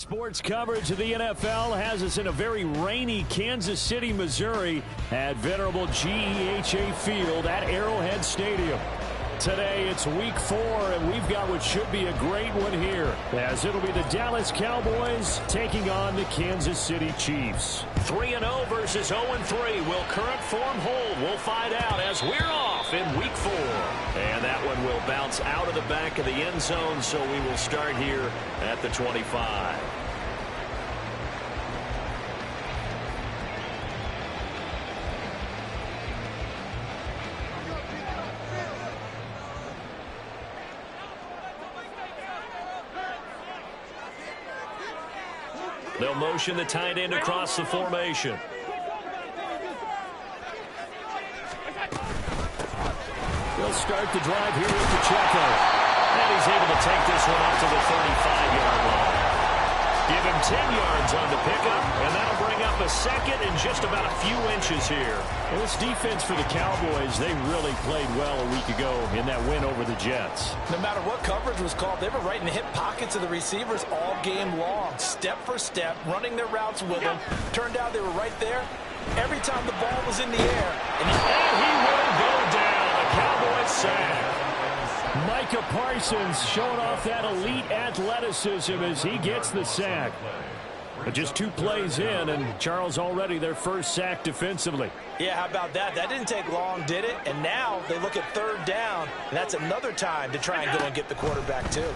Sports coverage of the NFL has us in a very rainy Kansas City, Missouri at venerable GEHA Field at Arrowhead Stadium. Today it's week 4, and we've got what should be a great one here, as it'll be the Dallas Cowboys taking on the Kansas City Chiefs. 3-0 versus 0-3. Will current form hold? We'll find out as we're off in week 4. And that one will bounce out of the back of the end zone, so we will start here at the 25. They'll motion the tight end across the formation. They'll start the drive here with Pacheco. And he's able to take this one up to the 35-yard line. Give him 10 yards on the pickup, and that'll bring up a second and just about a few inches here. Well, this defense for the Cowboys, they really played well a week ago in that win over the Jets. No matter what coverage was called, they were right in the hip pockets of the receivers all game long, step for step, running their routes with them. Turned out they were right there every time the ball was in the air. And he will go down. A Cowboys sack. Micah Parsons showing off that elite athleticism as he gets the sack. But just 2 plays in, and Charles already their first sack defensively. Yeah, how about that? That didn't take long, did it? And now they look at 3rd down, and that's another time to try and go and get the quarterback, too. Working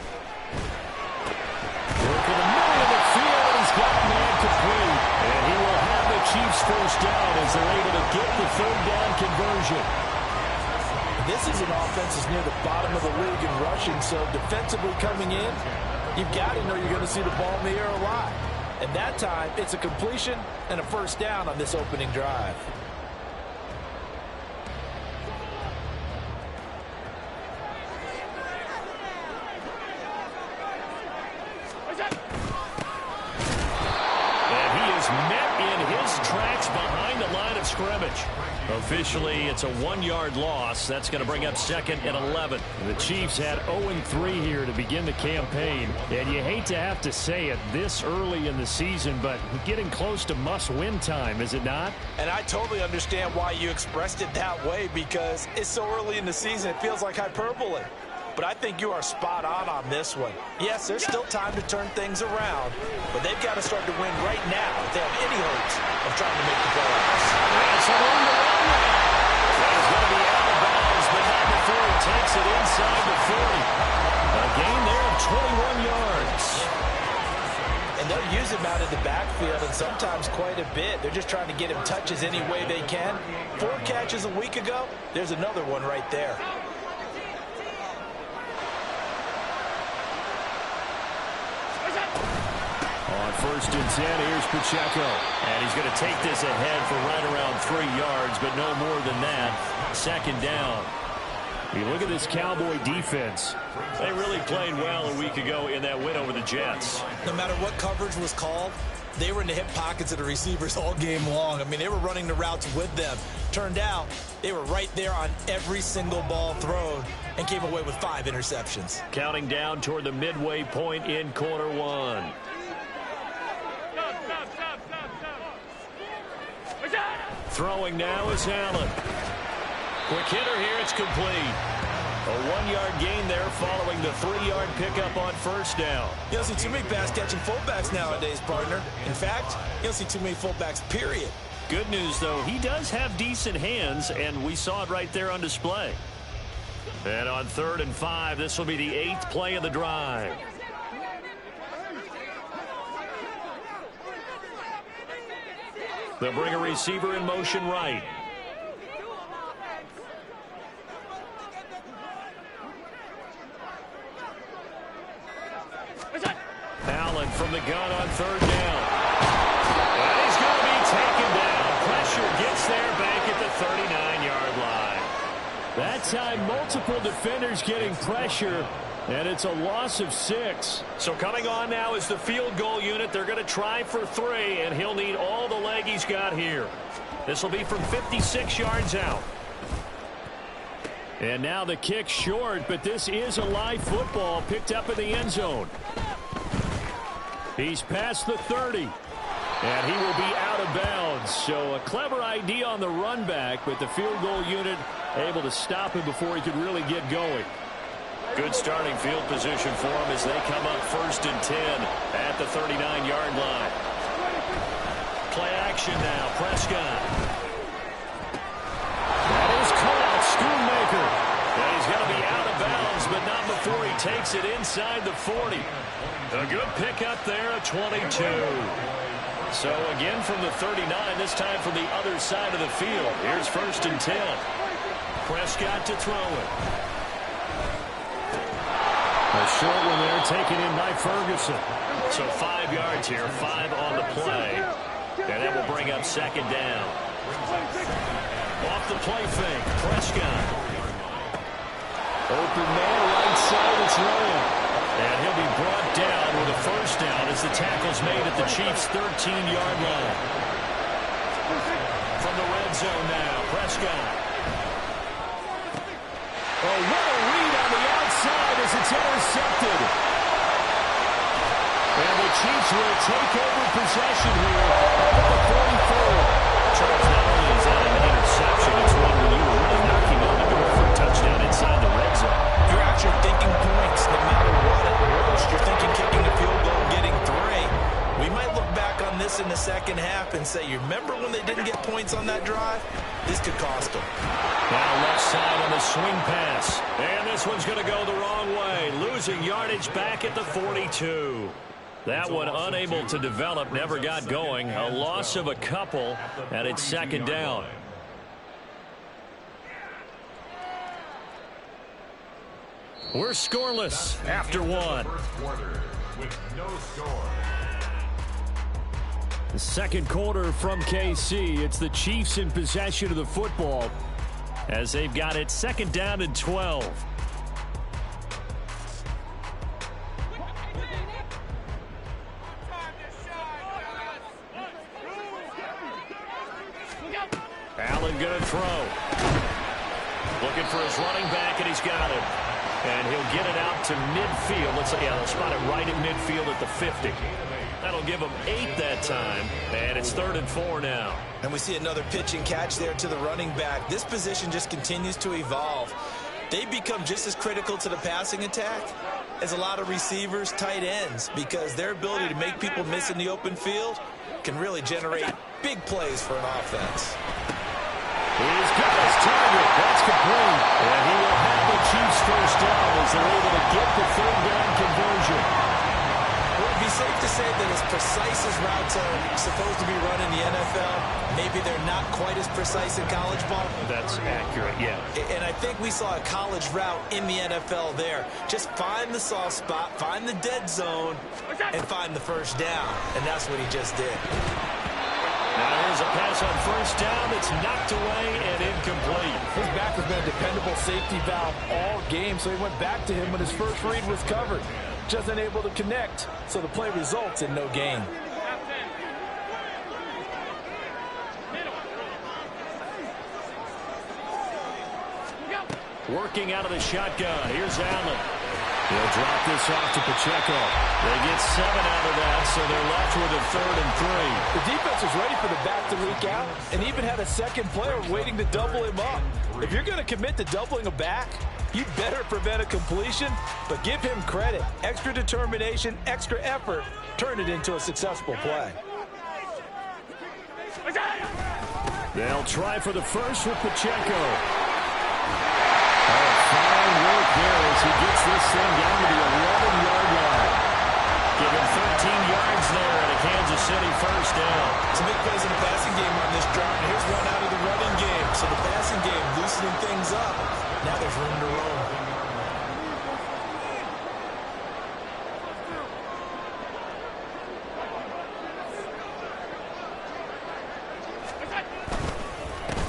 the middle of the field, he's got a man complete. And he will have the Chiefs first down as they're able to get the 3rd down conversion. This is an offense that's near the bottom of the league in rushing, so defensively coming in, you've got to know you're going to see the ball in the air a lot. And that time, it's a completion and a first down on this opening drive. And he is met in his tracks behind the line of scrimmage. Officially, it's a 1-yard loss. That's going to bring up 2nd and 11. The Chiefs had 0-3 here to begin the campaign. And you hate to have to say it this early in the season, but getting close to must-win time, is it not? And I totally understand why you expressed it that way, because it's so early in the season, it feels like hyperbole. But I think you are spot on this one. Yes, there's still time to turn things around, but they've got to start to win right now if they have any hopes of trying to make the playoffs. That's a room to run now. He's going to be out of bounds, but not before he takes it inside the 40. A gain there of 21 yards. And they'll use him out of the backfield, and sometimes quite a bit. They're just trying to get him touches any way they can. 4 catches a week ago, there's another one right there. On 1st and 10, here's Pacheco. And he's going to take this ahead for right around 3 yards, but no more than that. 2nd down. You look at this Cowboy defense. They really played well a week ago in that win over the Jets. No matter what coverage was called, they were in the hip pockets of the receivers all game long. I mean, they were running the routes with them. Turned out they were right there on every single ball thrown and came away with 5 interceptions. Counting down toward the midway point in quarter 1. Throwing now is Allen. Quick hitter here, it's complete. A 1-yard gain there following the 3-yard pickup on 1st down. You don't see too many pass-catching fullbacks nowadays, partner. In fact, you don't see too many fullbacks, period. Good news, though, he does have decent hands, and we saw it right there on display. And on 3rd and 5, this will be the 8th play of the drive. They'll bring a receiver in motion right. Allen from the gun on 3rd down. And he's going to be taken down. Pressure gets there back at the 39-yard line. That time, multiple defenders getting pressure, and it's a loss of 6. So coming on now is the field goal unit. They're going to try for 3, and he'll need all the leg he's got here. This will be from 56 yards out. And now the kick short, but this is a live football picked up in the end zone. He's past the 30. And he will be out of bounds. So a clever idea on the run back, but the field goal unit able to stop him before he could really get going. Good starting field position for him as they come up 1st and 10 at the 39-yard line. Play action now. Prescott. That is caught. Schoonmaker. And he's going to be out of bounds, but not before he takes it inside the 40. A good pickup there at 22. So again from the 39, this time from the other side of the field. Here's 1st and 10. Prescott to throw it. A short one there taken in by Ferguson. So 5 yards here, 5 on the play. And that will bring up 2nd down. Off the play fake, Prescott. Open man, right side, it's Ryan. And he'll be brought down with a 1st down as the tackle's made at the Chiefs' 13-yard line. From the red zone now, Prescott. Oh, what a read on the outside as it's intercepted. And the Chiefs will take over possession here at the 44. Charles, not only is that an interception, it's one where you were really knocking on the door for a touchdown inside the red zone. You're actually thinking points no matter what. At worst, you're thinking kicking a field goal and getting 3. We might look back on this in the second half and say, you remember when they didn't get points on that drive? This could cost them. Now left side on the swing pass. And this one's going to go the wrong way. Losing yardage back at the 42. That one unable to develop, never got going. A loss of a couple, and it's 2nd down. We're scoreless after 1. The 2nd quarter from KC. It's the Chiefs in possession of the football as they've got it 2nd down and 12. Allen going to throw. Looking for his running back, and he's got it. And he'll get it out to midfield. They'll spot it right at midfield at the 50. That'll give him 8 that time. And it's 3rd and 4 now. And we see another pitch and catch there to the running back. This position just continues to evolve. They become just as critical to the passing attack as a lot of receivers, tight ends, because their ability to make people miss in the open field can really generate big plays for an offense. He's got his target. That's complete. And he will have the Chiefs 1st down as they're able to get the 3rd down conversion. Would it be safe to say that as precise as routes are supposed to be run in the NFL, maybe they're not quite as precise in college ball? That's accurate, yeah. And I think we saw a college route in the NFL there. Just find the soft spot, find the dead zone, and find the 1st down. And that's what he just did. Now here's a pass on 1st down that's knocked away and incomplete. His back has been a dependable safety valve all game, so he went back to him when his first read was covered. Just unable to connect, so the play results in no gain. Working out of the shotgun. Here's Allen. He'll drop this off to Pacheco. They get 7 out of that, so they're left with a 3rd and 3. The defense was ready for the back to leak out and even had a second player waiting to double him up. If you're going to commit to doubling a back, you better prevent a completion, but give him credit. Extra determination, extra effort, turn it into a successful play. They'll try for the 1st with Pacheco. Fine work there as he gets this thing down to the 11-yard line. Give him 13 yards there and a Kansas City 1st down. Some big plays in the passing game on this drive. Here's one out of the running game. So the passing game loosening things up. Now there's room to roam.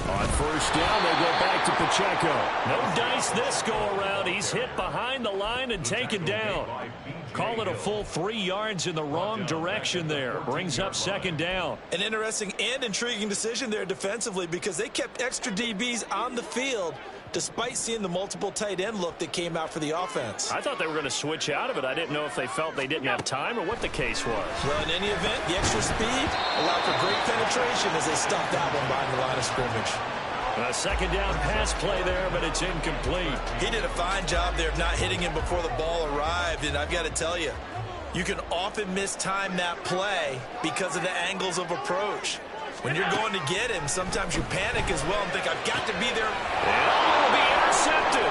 On 1st down, they go back to Pacheco. No dice this go-around. He's hit behind the line and taken down. Call it a full 3 yards in the wrong direction there. Brings up 2nd down. An interesting and intriguing decision there defensively because they kept extra DBs on the field despite seeing the multiple tight end look that came out for the offense. I thought they were going to switch out of it. I didn't know if they felt they didn't have time or what the case was. Well, in any event, the extra speed allowed for great penetration as they stopped that one behind the line of scrimmage. A second down pass play there, but it's incomplete. He did a fine job there of not hitting him before the ball arrived, and I've got to tell you, you can often mistime that play because of the angles of approach. When you're going to get him, sometimes you panic as well and think, I've got to be there. And will be intercepted.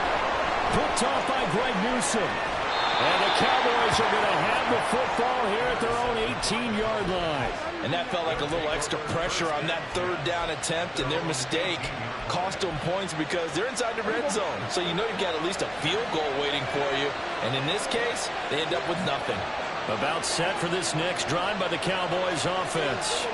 Picked off by Greg Newsome. And the Cowboys are going to have the football here at their own 18-yard line. And that felt like a little extra pressure on that third down attempt, and their mistake cost them points because they're inside the red zone. So you know you've got at least a field goal waiting for you. And in this case, they end up with nothing. About set for this next drive by the Cowboys offense.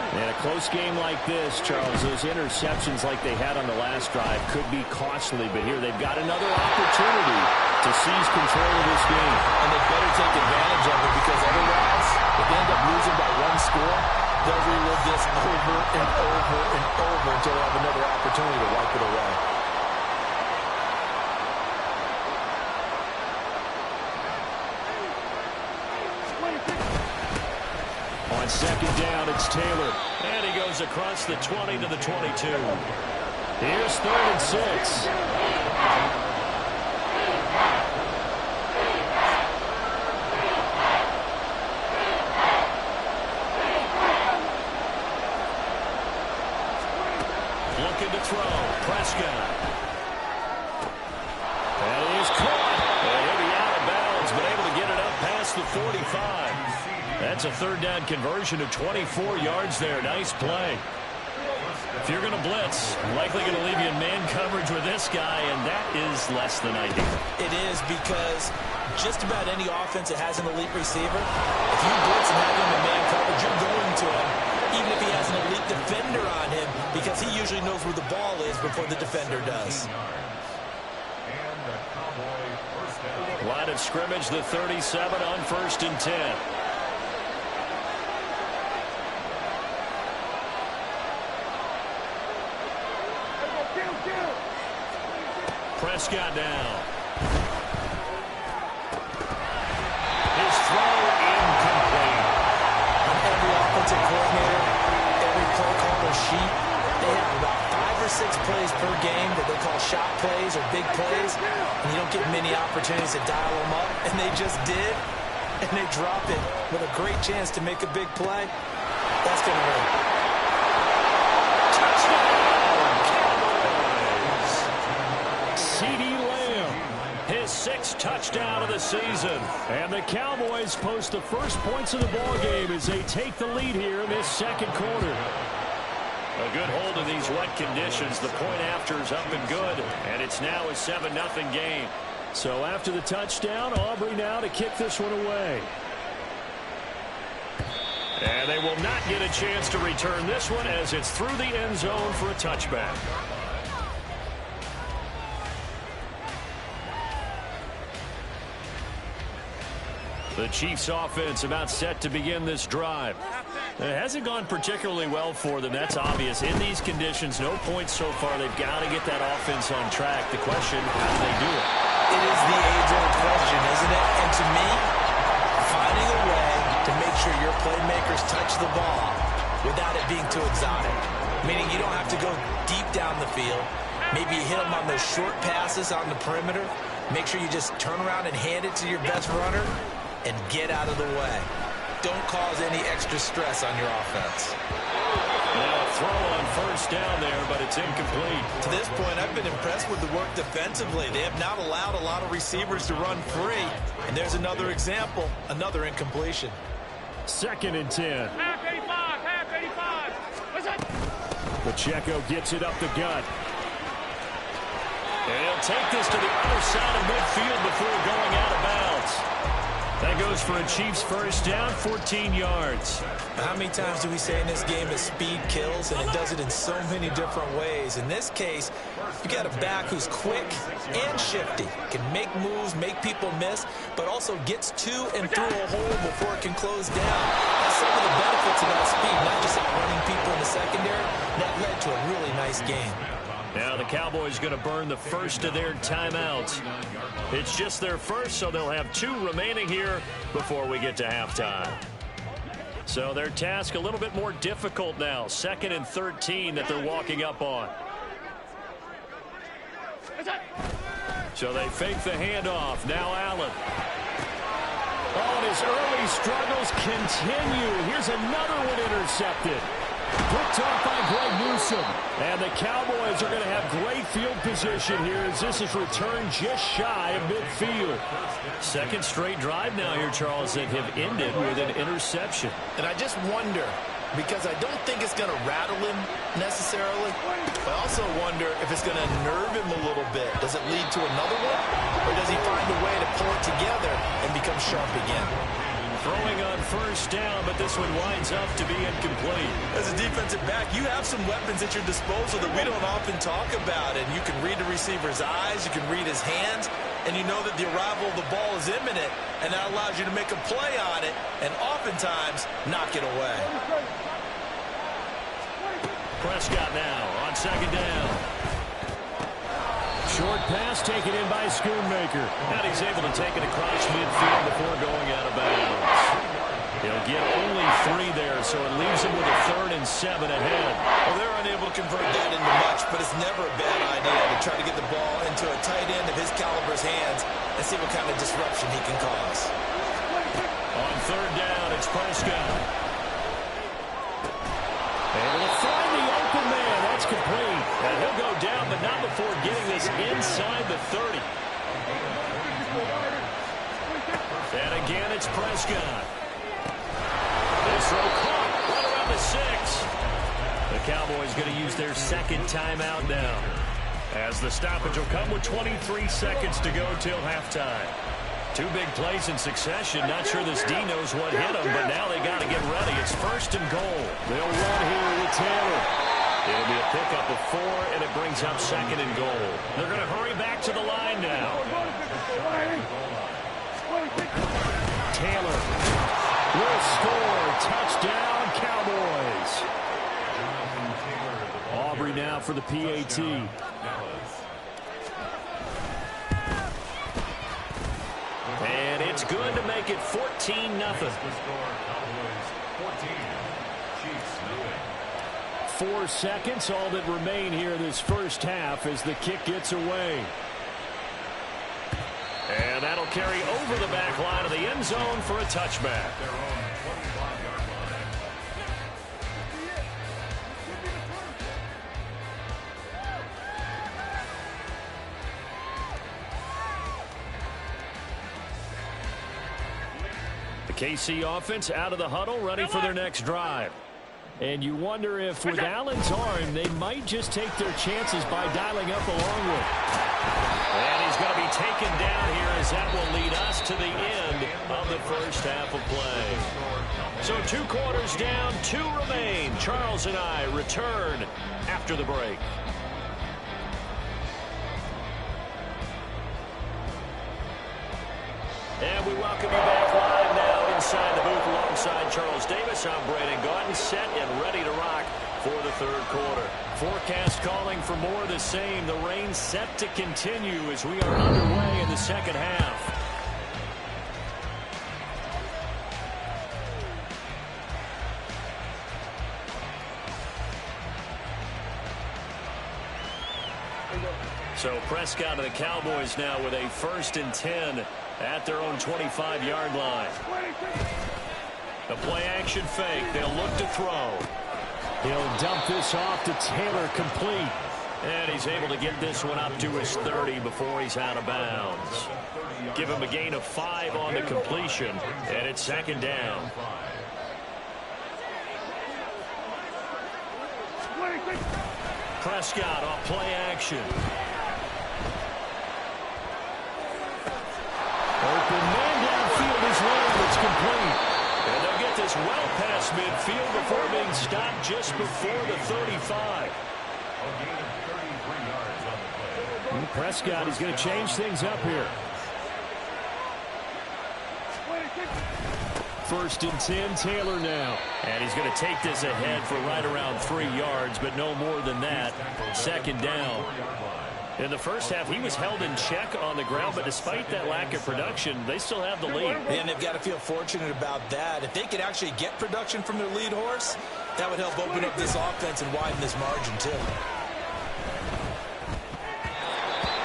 And a close game like this, Charles, those interceptions like they had on the last drive could be costly, but here they've got another opportunity to seize control of this game. And they better take advantage of it because otherwise, if they end up losing by one score, they'll relive this over and over and over until they have another opportunity to wipe it away. On second down, it's Taylor. And he goes across the 20 to the 22. Here's 3rd and 6. Looking to throw. Prescott. And he is caught. And he'll be out of bounds, but able to get it up past the 45. That's a 3rd down conversion of 24 yards there. Nice play. If you're going to blitz, likely going to leave you in man coverage with this guy, and that is less than ideal. It is because just about any offense that has an elite receiver, if you blitz and have him in man coverage, you're going to him, even if he has an elite defender on him, because he usually knows where the ball is before the defender does. Line of scrimmage, the 37 on 1st and 10. Prescott down. His throw incomplete. On every offensive coordinator, every play caller sheet, they have about 5 or 6 plays per game that they call shot plays or big plays, and you don't get many opportunities to dial them up, and they just did, and they drop it with a great chance to make a big play. That's going to hurt. His 6th touchdown of the season. And the Cowboys post the first points of the ball game as they take the lead here in this second quarter. A good hold of these wet conditions. The point after is up and good, and it's now a 7-0 game. So after the touchdown, Aubrey now to kick this one away. And they will not get a chance to return this one as it's through the end zone for a touchback. The Chiefs offense about set to begin this drive. It hasn't gone particularly well for them. That's obvious. In these conditions, no points so far. They've got to get that offense on track. The question, how do they do it? It is the age-old question, isn't it? And to me, finding a way to make sure your playmakers touch the ball without it being too exotic. Meaning you don't have to go deep down the field. Maybe you hit them on those short passes on the perimeter. Make sure you just turn around and hand it to your best runner and get out of the way. Don't cause any extra stress on your offense. Now a throw on 1st down there, but it's incomplete. To this point, I've been impressed with the work defensively. They have not allowed a lot of receivers to run free. And there's another example, another incompletion. 2nd and 10. Half 85. What's that? Pacheco gets it up the gut. And he'll take this to the other side of midfield before going out of bounds. That goes for a Chiefs 1st down, 14 yards. How many times do we say in this game that speed kills, and it does it in so many different ways? In this case, you got a back who's quick and shifty, can make moves, make people miss, but also gets to and through a hole before it can close down. That's some of the benefits of that speed, not just outrunning people in the secondary. That led to a really nice game. Now the Cowboys going to burn the first of their timeouts. It's just their first, so they'll have 2 remaining here before we get to halftime. So their task a little bit more difficult now. 2nd and 13 that they're walking up on. So they fake the handoff. Now Allen. Oh, and his early struggles continue. Here's another one intercepted. Picked off by Greg Newsome. And the Cowboys are going to have great field position here as this is returned just shy of midfield. 2nd straight drive now here, Charles, that have ended with an interception. And I just wonder, because I don't think it's going to rattle him necessarily, but I also wonder if it's going to nerve him a little bit. Does it lead to another one? Or does he find a way to pull it together and become sharp again? Throwing on 1st down, but this one winds up to be incomplete. As a defensive back, you have some weapons at your disposal that we don't often talk about. And you can read the receiver's eyes, you can read his hands, and you know that the arrival of the ball is imminent, and that allows you to make a play on it and oftentimes knock it away. Prescott now on 2nd down. Short pass taken in by Schoonmaker. And he's able to take it across midfield before going out of bounds. He'll get only 3 there, so it leaves him with a 3rd and 7 ahead. Well, they're unable to convert that into much, but it's never a bad idea to try to get the ball into a tight end of his caliber's hands and see what kind of disruption he can cause. On 3rd down, it's Prescott. Able to find the open man. That's complete. And he'll go down, but not before getting this inside the 30. And again, it's Prescott. This throw caught right around the 6. The Cowboys going to use their 2nd timeout now, as the stoppage will come with 23 seconds to go till halftime. 2 big plays in succession. Not sure this D knows what hit him, but now they got to get ready. It's 1st and goal. They'll run here with Taylor. It'll be a pickup of 4, and it brings up 2nd and goal. They're going to hurry back to the line now. Taylor will score. Touchdown, Cowboys. Aubrey now for the PAT. And it's good to make it 14-0. 4 seconds, all that remain here this first half as the kick gets away. And that'll carry over the back line of the end zone for a touchback. The KC offense out of the huddle, ready for their next drive. And you wonder if with Allen's arm, they might just take their chances by dialing up a long one. And he's going to be taken down here as that will lead us to the end of the first half of play. So 2 quarters down, 2 remain. Charles and I return after the break. And we welcome you back live now inside the booth alongside Charles Davis. I'm Brandon Gaudin, set and ready to rock for the 3rd quarter. Forecast calling for more of the same. The rain set to continue as we are underway in the 2nd half. So Prescott of the Cowboys now with a 1st and 10 at their own 25-yard line. The play-action fake. They'll look to throw. He'll dump this off to Taylor, complete. And he's able to get this one up to his 30 before he's out of bounds. Give him a gain of 5 on the completion, and it's 2nd down. Prescott off play action. Open man downfield is one. It's complete. And they'll get this well past midfield before being stopped just before the 35. Prescott is going to change things up here. First and 10, Taylor now. And he's going to take this ahead for right around 3 yards, but no more than that. Second down. In the first half, he was held in check on the ground, but despite that lack of production, they still have the lead. And they've got to feel fortunate about that. If they could actually get production from their lead horse, that would help open up this offense and widen this margin, too.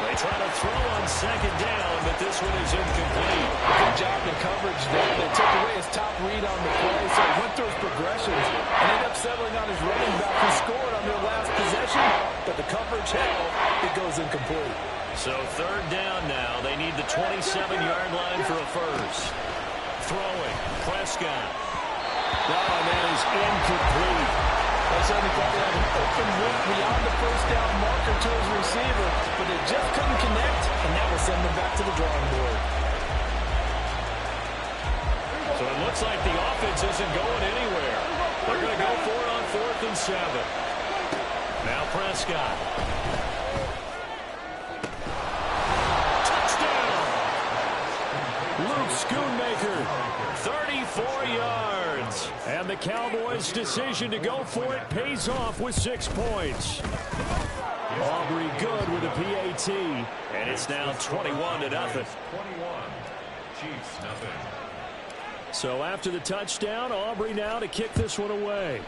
They try to throw on second down, but this one is incomplete. Good job in coverage there. They took away his top read on the play, so he went through his progressions and ended up settling on his running back who scored on their last possession, but the coverage held. It goes incomplete. So third down now. They need the 27-yard line for a first. Throwing. Prescott. And that is incomplete. They certainly thought he had an open look beyond the first down marker to his receiver, but they just couldn't connect, and that will send them back to the drawing board. So it looks like the offense isn't going anywhere. They're going to go for it on 4th and 7. Now Prescott. Touchdown! Luke Schoonmaker. 34 yards. And the Cowboys' decision to go for it pays off with 6 points. Aubrey good with a PAT. And it's now 21-0. 21. Chiefs, nothing. So after the touchdown, Aubrey now to kick this one away.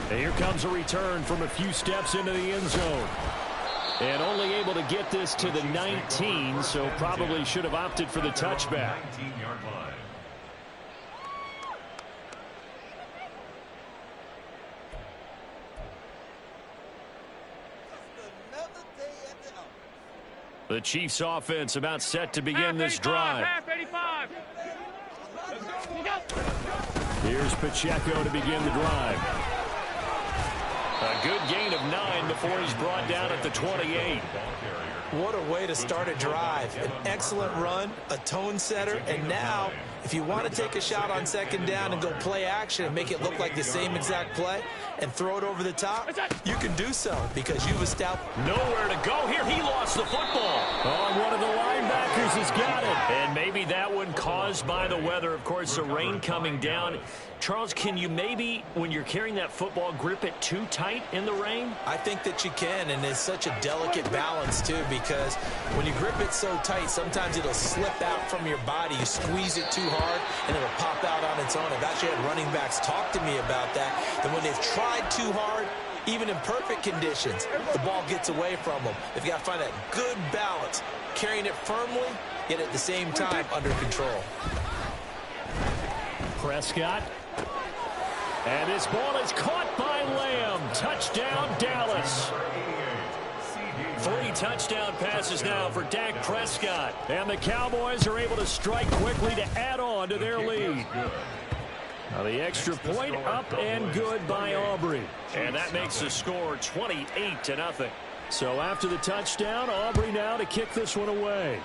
And here comes a return from a few steps into the end zone. And only able to get this to the 19, so probably should have opted for the touchback. 19-yard line. The Chiefs offense about set to begin this drive. Half 85. Here's Pacheco to begin the drive. A good gain of 9 before he's brought down at the 28. What a way to start a drive. An excellent run, a tone setter, and now if you want to take a shot on second down and go play action and make it look like the same exact play and throw it over the top, you can do so because you've established. Nowhere to go here. He lost the football. Oh, one of the linebackers has got it. And maybe that one caused by the weather. Of course, the rain coming down. Charles, can you maybe, when you're carrying that football, grip it too tight in the rain? I think that you can, and it's such a delicate balance, too, because when you grip it so tight, sometimes it'll slip out from your body. You squeeze it too hard, and it'll pop out on its own. I've actually had running backs talk to me about that, that when they've tried too hard, even in perfect conditions, the ball gets away from them. They've got to find that good balance, carrying it firmly, yet at the same time under control. Prescott. And this ball is caught by Lamb. Touchdown, Dallas. 3 touchdown passes now for Dak Prescott. And the Cowboys are able to strike quickly to add on to their lead. Now the extra point up and good by Aubrey. And that makes the score 28-0. So after the touchdown, Aubrey now to kick this one away.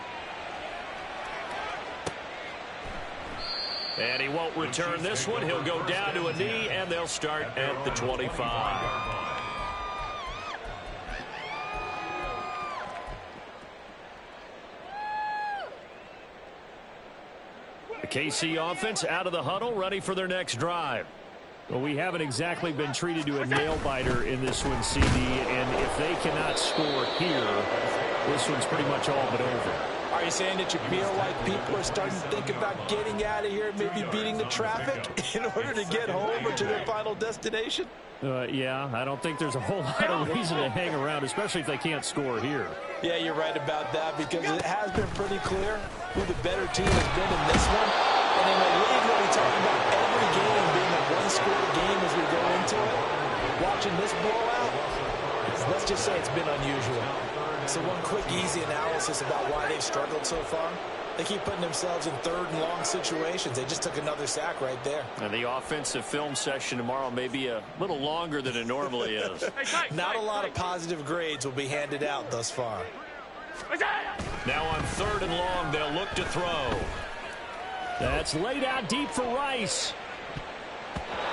And he won't return this one. He'll go down to a knee, and they'll start at the 25. The KC offense out of the huddle, ready for their next drive. Well, we haven't exactly been treated to a nail-biter in this one, CD, and if they cannot score here, this one's pretty much all but over. Are you saying that you feel like people are starting to think about getting out of here, maybe beating the traffic in order to get home or to their final destination? Yeah, I don't think there's a whole lot of reason to hang around, especially if they can't score here. Yeah, you're right about that because it has been pretty clear who the better team has been in this one. And in a league where we talk about every game being a one-score game as we go into it, watching this blowout, let's just say it's been unusual. So one quick, easy analysis about why they've struggled so far. They keep putting themselves in third and long situations. They just took another sack right there. And the offensive film session tomorrow may be a little longer than it normally is. Not a lot of positive grades will be handed out thus far. Now on 3rd and long, they'll look to throw. That's laid out deep for Rice.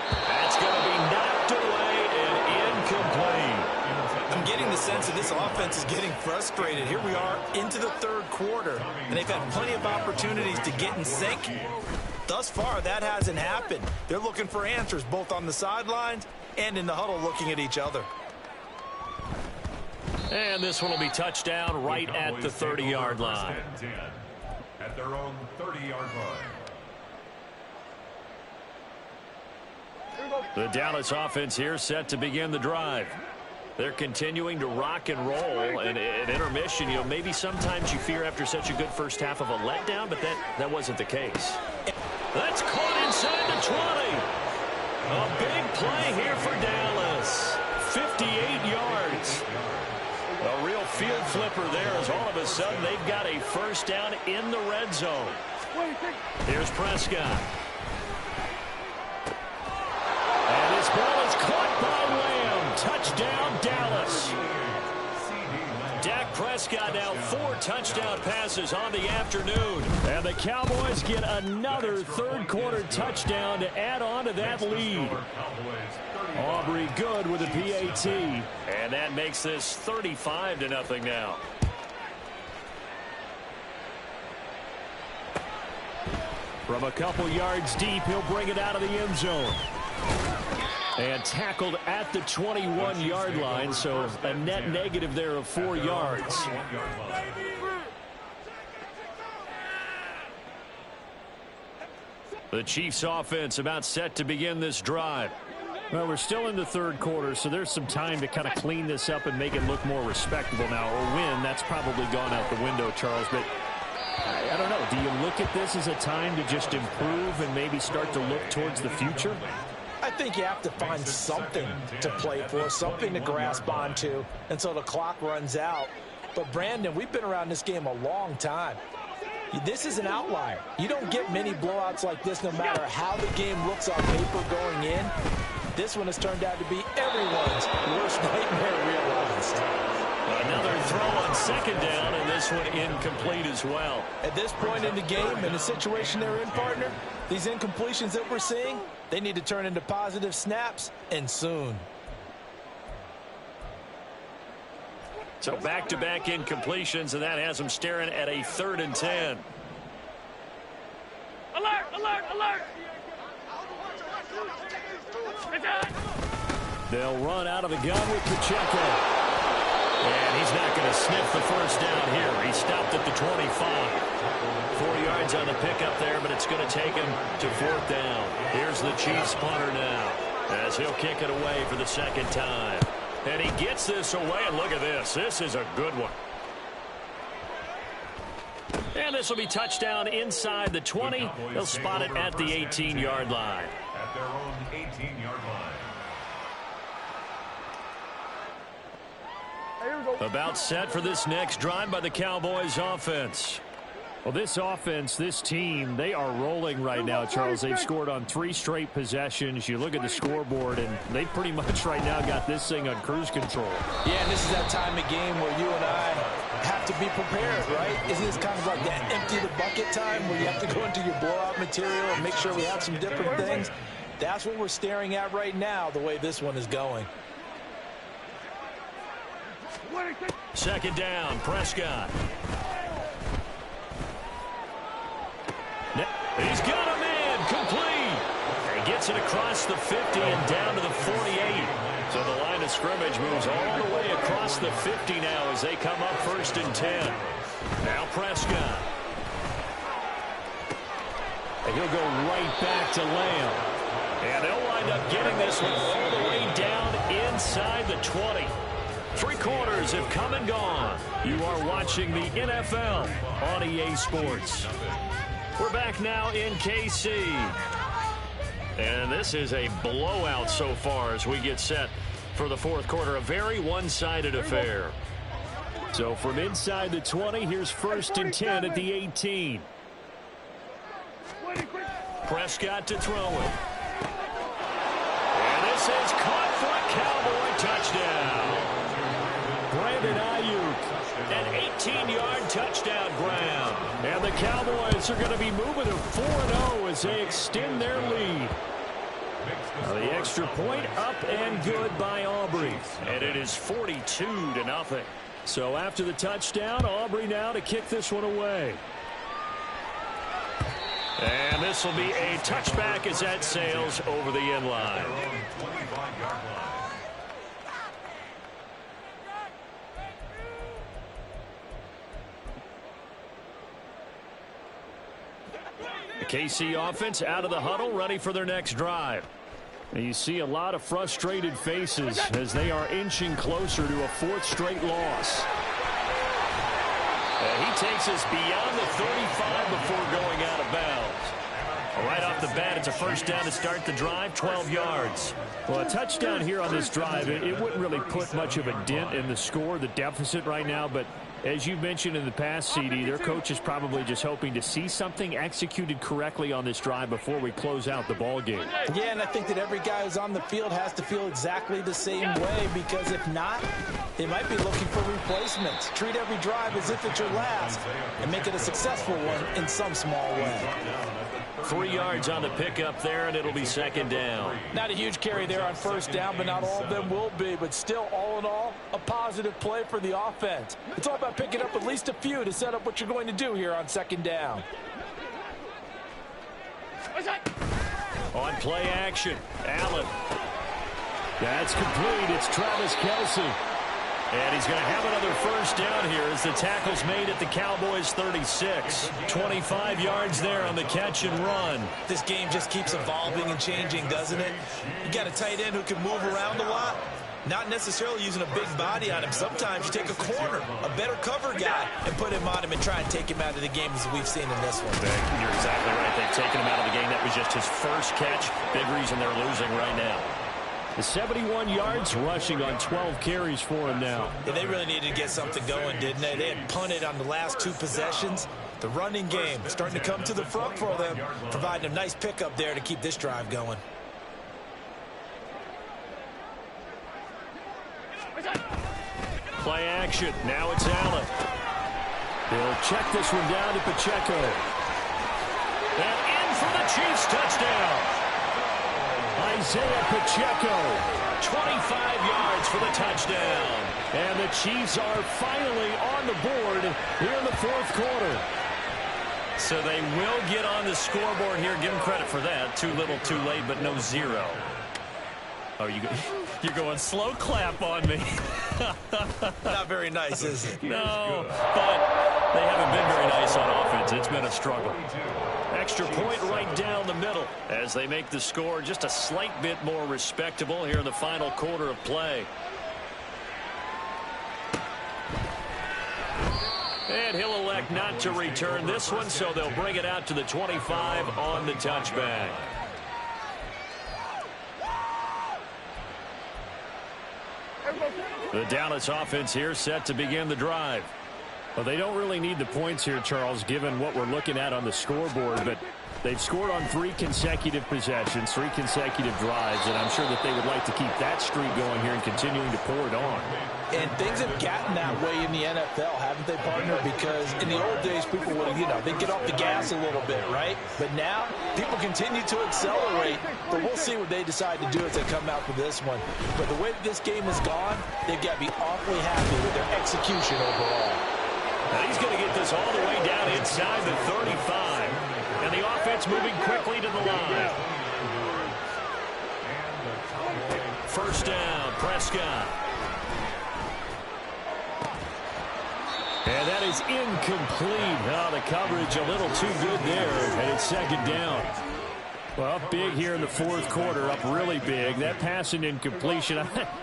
That's going to be knocked away and incomplete. I'm getting the sense that this offense is getting frustrated. Here we are into the third quarter, and they've had plenty of opportunities to get in sync. Thus far, that hasn't happened. They're looking for answers both on the sidelines and in the huddle looking at each other. And this one will be touchdown right at the 30-yard line. At their own 30-yard line. The Dallas offense here set to begin the drive. They're continuing to rock and roll, and at intermission, you know, maybe sometimes you fear after such a good first half of a letdown, but that wasn't the case. That's caught inside the 20. A big play here for Dallas. 58 yards. A real field flipper there as all of a sudden they've got a first down in the red zone. Here's Prescott. And his ball is caught by Lamb. Touchdown, Dallas. Dak Prescott now 4 touchdown passes on the afternoon. And the Cowboys get another third-quarter touchdown to add on to that lead. Aubrey good with a PAT. And that makes this 35-0 now. From a couple yards deep, he'll bring it out of the end zone. And tackled at the 21-yard line, so a net negative there of 4 yards. The Chiefs offense about set to begin this drive. Well, we're still in the third quarter, so there's some time to kind of clean this up and make it look more respectable now. Or win, that's probably gone out the window, Charles. But I don't know. Do you look at this as a time to just improve and maybe start to look towards the future? I think you have to find something to play for, something to grasp onto until the clock runs out. But, Brandon, we've been around this game a long time. This is an outlier. You don't get many blowouts like this no matter how the game looks on paper going in. This one has turned out to be everyone's worst nightmare realized. Another throw on second down, and this one incomplete as well. At this point in the game, in the situation they're in, partner, these incompletions that we're seeing, they need to turn into positive snaps, and soon. So back-to-back incompletions, and that has them staring at a 3rd and 10. Alert, alert, alert! They'll run out of the gun with Pacheco. And he's not going to sniff the first down here. He stopped at the 25. 4 yards on the pickup there, but it's going to take him to 4th down. Here's the Chiefs punter now as he'll kick it away for the second time. And he gets this away, and look at this. This is a good one. And this will be touchdown inside the 20. They'll spot it at the 18-yard line. At their own 18-yard line. About set for this next drive by the Cowboys offense. Well, this offense, this team, they are rolling right now, Charles. They've scored on 3 straight possessions. You look at the scoreboard, and they pretty much right now got this thing on cruise control. Yeah, and this is that time of game where you and I have to be prepared, right? Isn't this kind of like that empty the bucket time where you have to go into your blowout material and make sure we have some different things? That's what we're staring at right now, the way this one is going. Second down, Prescott. He's got a man, complete. He gets it across the 50 and down to the 48. So the line of scrimmage moves all the way across the 50 now as they come up 1st and 10. Now Prescott. And he'll go right back to Lamb. And they'll wind up getting this one all the way down inside the 20. 3 quarters have come and gone. You are watching the NFL on EA Sports. We're back now in KC. And this is a blowout so far as we get set for the 4th quarter. A very one-sided affair. So from inside the 20, here's 1st and 10 at the 18. Prescott to throw it. And this is caught for a Cowboy touchdown. Brandon Ayuk, an 18-yard touchdown grab. And the Cowboys are going to be moving to 4-0 as they extend their lead. The extra point up and good by Aubrey. And it is 42-0. So after the touchdown, Aubrey now to kick this one away. And this will be a touchback as that sails over the end line. The KC offense out of the huddle, ready for their next drive. And you see a lot of frustrated faces as they are inching closer to a fourth straight loss. He takes us beyond the 35 before going out of bounds. Right off the bat, it's a first down to start the drive, 12 yards. Well, a touchdown here on this drive, it wouldn't really put much of a dent in the score, the deficit right now, but as you mentioned in the past, CD, their coach is probably just hoping to see something executed correctly on this drive before we close out the ball game. Yeah, and I think that every guy who's on the field has to feel exactly the same way, because if not, they might be looking for replacements. Treat every drive as if it's your last and make it a successful one in some small way. 3 yards on the pickup there, and it'll be second down. Not a huge carry there on first down, but not all of them will be. But still, all in all, a positive play for the offense. It's all about picking up at least a few to set up what you're going to do here on second down. On play action, Allen. That's complete. It's Travis Kelce. And he's going to have another first down here as the tackle's made at the Cowboys' 36. 25 yards there on the catch and run. This game just keeps evolving and changing, doesn't it? You got a tight end who can move around a lot. Not necessarily using a big body on him. Sometimes you take a corner, a better cover guy, and put him on him and try and take him out of the game as we've seen in this one. You're exactly right. They've taken him out of the game. That was just his first catch. Big reason they're losing right now. The 71 yards rushing on 12 carries for him now. Yeah, they really needed to get something going, didn't they? They had punted on the last 2 possessions. The running game starting to come to the front for them, providing a nice pickup there to keep this drive going. Play action. Now it's Allen. They'll check this one down to Pacheco. And in for the Chiefs touchdown. Isaiah Pacheco. 25 yards for the touchdown. And the Chiefs are finally on the board here in the fourth quarter. So they will get on the scoreboard here. Give them credit for that. Too little, too late, but no zero. Oh, you're going slow clap on me. Not very nice, is it? No, but they haven't been very nice on offense. It's been a struggle. Extra point right down the middle as they make the score just a slight bit more respectable here in the final quarter of play. And he'll elect not to return this one, so they'll bring it out to the 25 on the touchback. The Dallas offense here set to begin the drive. Well, they don't really need the points here, Charles, given what we're looking at on the scoreboard, but they've scored on 3 consecutive possessions, 3 consecutive drives, and I'm sure that they would like to keep that streak going here and continuing to pour it on. And things have gotten that way in the NFL, haven't they, partner? Because in the old days, people would, they'd get off the gas a little bit, right? But now, people continue to accelerate, but we'll see what they decide to do as they come out for this one. But the way that this game has gone, they've got to be awfully happy with their execution overall. Now he's going to get this all the way down inside the 35. And the offense moving quickly to the line. First down, Prescott. And that is incomplete. Oh, the coverage a little too good there. And it's second down. Well, big here in the fourth quarter, up really big. That pass and incompletion,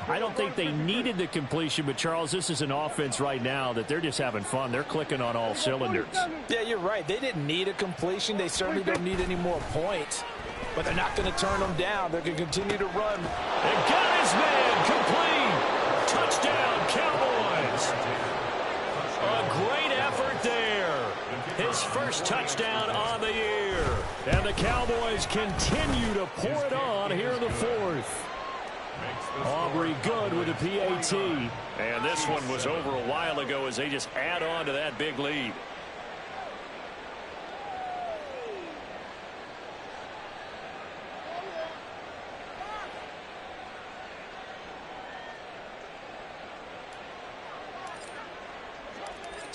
I don't think they needed the completion, but, Charles, this is an offense right now that they're just having fun. They're clicking on all cylinders. Yeah, you're right. They didn't need a completion. They certainly don't need any more points. But they're not going to turn them down. They're going to continue to run. And got his man complete. Touchdown, Cowboys. A great effort there. His first touchdown on the year. And the Cowboys continue to pour it on here in the fourth. Aubrey good with a PAT. And this one was over a while ago as they just add on to that big lead.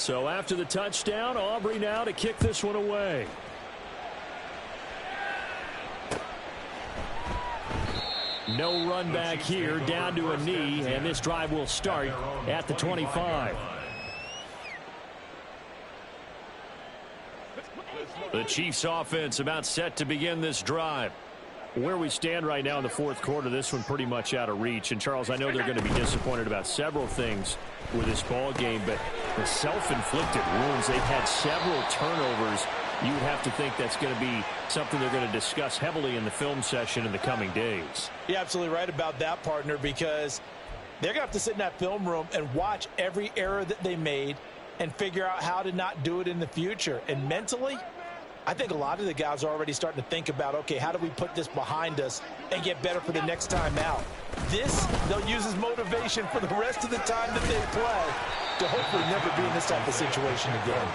So after the touchdown, Aubrey now to kick this one away. No run back here, down to a knee, and this drive will start at the 25. The Chiefs offense about set to begin this drive. Where we stand right now in the fourth quarter, this one pretty much out of reach. And, Charles, I know they're going to be disappointed about several things with this ball game, but the self-inflicted wounds, they've had several turnovers. You would have to think that's going to be something they're going to discuss heavily in the film session in the coming days. You're absolutely right about that, partner, because they're going to have to sit in that film room and watch every error that they made and figure out how to not do it in the future. And mentally, I think a lot of the guys are already starting to think about, okay, how do we put this behind us and get better for the next time out? This, they'll use as motivation for the rest of the time that they play to hopefully never be in this type of situation again.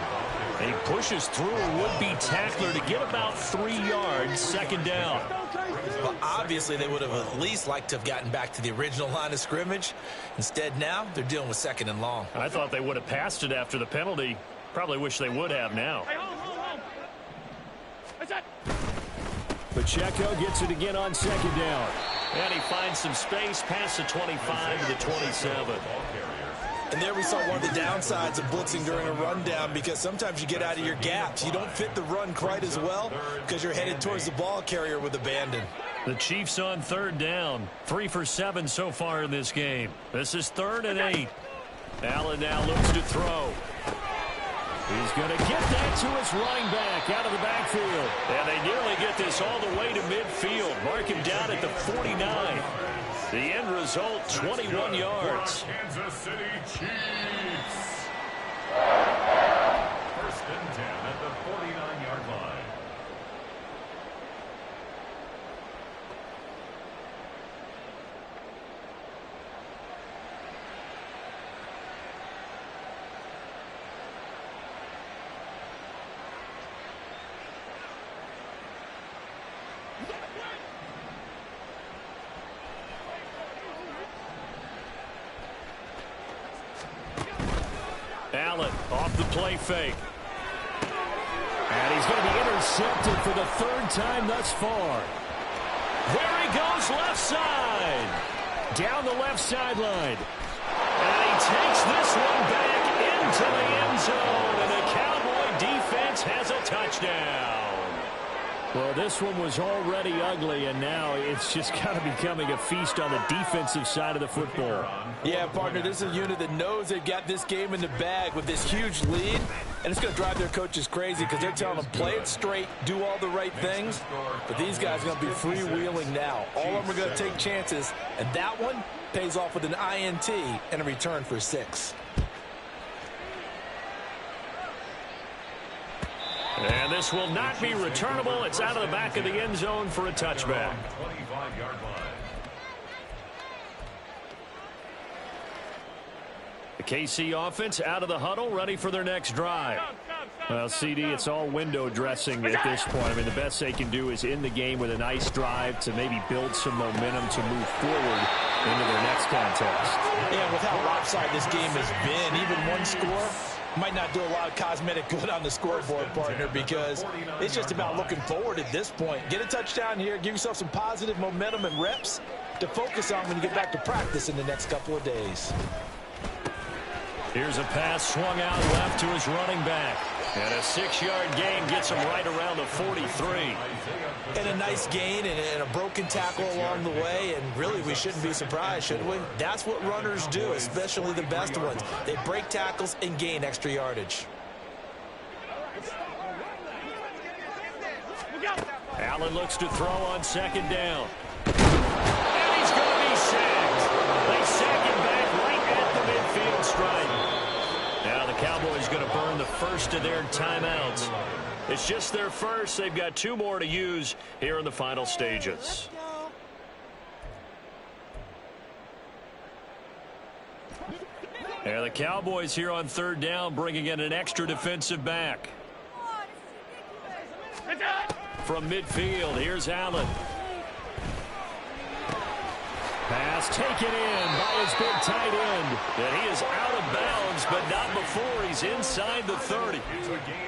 And he pushes through a would-be tackler to get about 3 yards, second down. Well, obviously, they would have at least liked to have gotten back to the original line of scrimmage. Instead, now they're dealing with second and long. I thought they would have passed it after the penalty. Probably wish they would have now. Hey, hold. What's that? Pacheco gets it again on second down. And he finds some space past the 25 to the 27. And there we saw one of the downsides of blitzing during a rundown, because sometimes you get out of your gaps. You don't fit the run quite as well because you're headed towards the ball carrier with abandon. The Chiefs on third down. 3 for 7 so far in this game. This is 3rd and 8. Allen now looks to throw. He's going to get that to his running back out of the backfield. And they nearly get this all the way to midfield. Mark him down at the 49. The end result, 21 yards. Kansas City Chiefs. 1st and 10 at the 49-yard line. Allen off the play fake. And he's going to be intercepted for the 3rd time thus far. There he goes, left side. Down the left sideline. And he takes this one back into the end zone. And the Cowboy defense has a touchdown. Well, this one was already ugly, and now it's just kind of becoming a feast on the defensive side of the football. Yeah, partner, this is a unit that knows they've got this game in the bag with this huge lead, and it's going to drive their coaches crazy because they're telling them play it straight, do all the right things, but these guys are going to be freewheeling now. All of them are going to take chances, and that one pays off with an INT and a return for 6. And this will not be returnable. It's out of the back of the end zone for a touchback. 25-yard line. The KC offense out of the huddle, ready for their next drive. Well, CD, it's all window dressing at this point. I mean, the best they can do is end the game with a nice drive to maybe build some momentum to move forward into their next contest. Yeah, with how lopsided this game has been, even one score might not do a lot of cosmetic good on the scoreboard, partner, because it's just about looking forward at this point. Get a touchdown here, give yourself some positive momentum and reps to focus on when you get back to practice in the next couple of days. Here's a pass swung out left to his running back. And a 6-yard gain gets him right around the 43. And a nice gain and a broken tackle along the way, and really we shouldn't be surprised, should we? That's what runners do, especially the best ones. They break tackles and gain extra yardage. Allen looks to throw on second down. And he's going to be sacked. They sack him back right at the midfield stripe. Now the Cowboys going to burn the first of their timeouts. It's just their first. They've got 2 more to use here in the final stages. And the Cowboys here on third down bringing in an extra defensive back. From midfield, here's Allen. Pass taken in by his big tight end. And he is out of bounds, but not before he's inside the 30.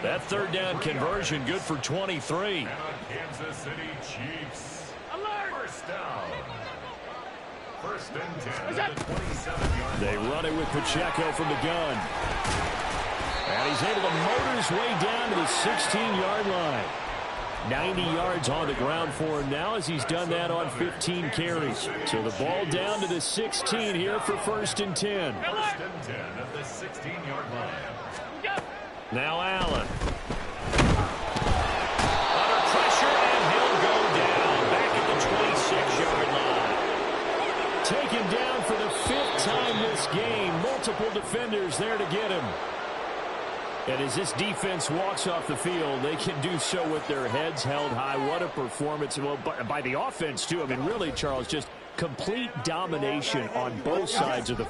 That third down conversion good for 23. And a Kansas City Chiefs. Alert! First down. First and 10 at the 27-yard They line. run it with Pacheco from the gun. And he's able to motor his way down to the 16-yard line. 90 yards on the ground for him now as he's done that on 15 carries. So the ball down to the 16 here for first and 10. First and 10 at the 16-yard line. Now Allen. Under pressure, and he'll go down back at the 26-yard line. Taken down for the 5th time this game. Multiple defenders there to get him. And as this defense walks off the field, they can do so with their heads held high. What a performance. Well, by the offense, too. I mean, really, Charles, just complete domination on both sides of the